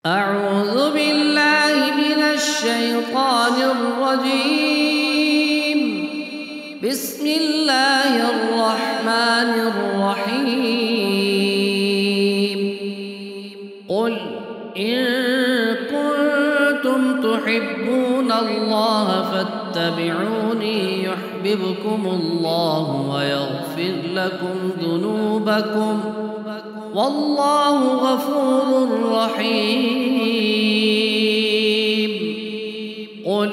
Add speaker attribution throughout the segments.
Speaker 1: أعوذ بالله من الشيطان الرجيم. بسم الله الرحمن الرحيم. قل إن كنتم تحبون الله فاتبعوني يحببكم الله ويغفر لكم ذنوبكم والله غفور رحيم. قل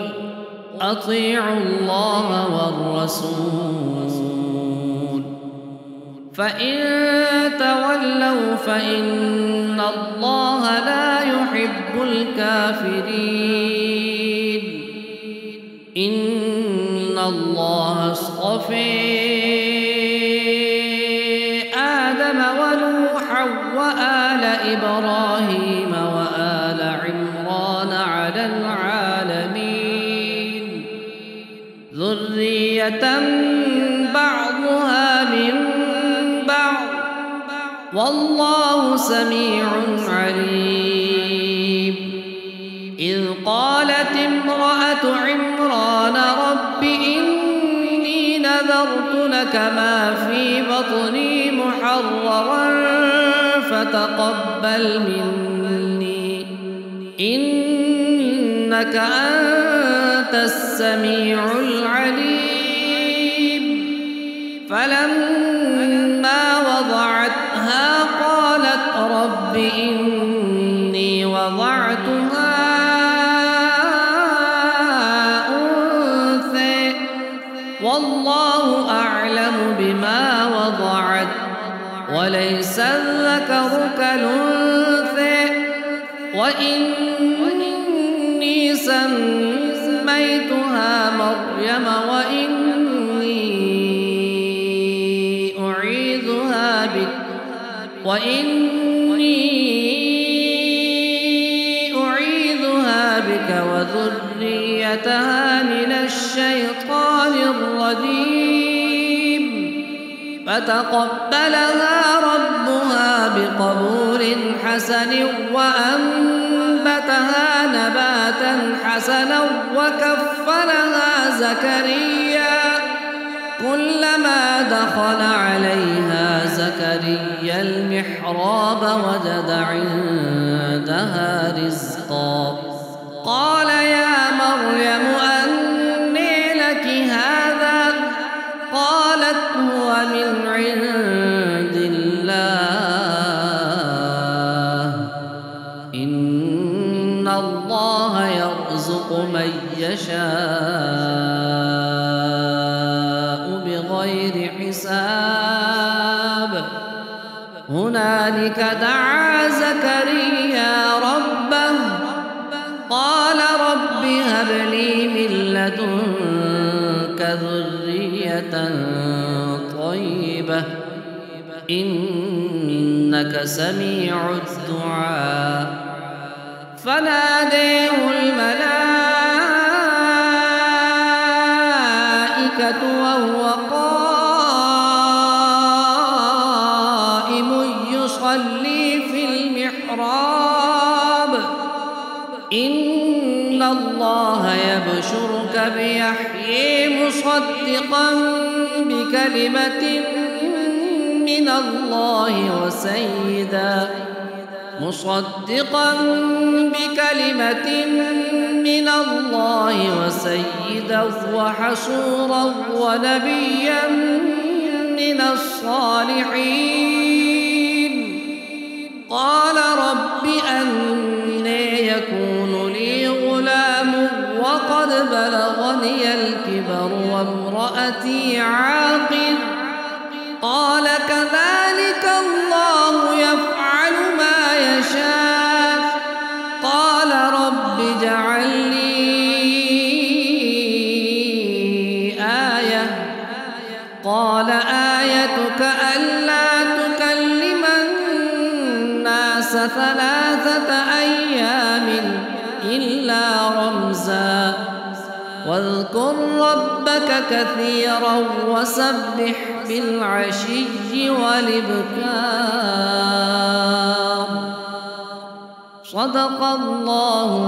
Speaker 1: أطيعوا الله والرسول فإن تولوا فإن الله لا يحب الكافرين. إن الله اصطفى آدم ونوحا وآل إبراهيم وآل عمران على العالمين ذرية بعضها من بعض والله سميع عليم. إذ قالت امرأة عمران رب إني نذرت لك ما في بطني محررا فتقبل مني إنك أنت السميع العليم. فلما وضعتها قالت رب إني وضعتها أنثى والله أعلم بما وضعت وليس الذكر كالأنثى وإني سميتها مريم وإني أعيذها بك وذريتها من الشيطان الرجيم. فتقبلها ربها بقبول حسن وأنبتها نباتا حسنا وكفلها زكريا كلما دخل عليها زكريا المحراب وجد عندها رزقا قال يا مريم أنى لك هذا قالت هو من عند الله إن الله يرزق من يشاء بغير حساب. هنالك دعا زكريا ربه قال رب هب لي من لدنك ذرية طيبة إنك سميع الدعاء. فناديه الملائكة وهو قائم يصلي في المحراب إن الله يبشرك بيحيى مصدقا بكلمة من الله وسيدا وحصورا ونبيا من الصالحين. قال رب أنى يكون لي غلام وقد بلغني الكبر وامرأتي عاقر قال كذلك الله يفعل ما يشاء. قال رب اجعل لي آية قال آيتك ألا تكلم الناس 3 أيام إلا رمزا واذكر ربك كثيرا وسبح بالعشي والإبكار. صدق الله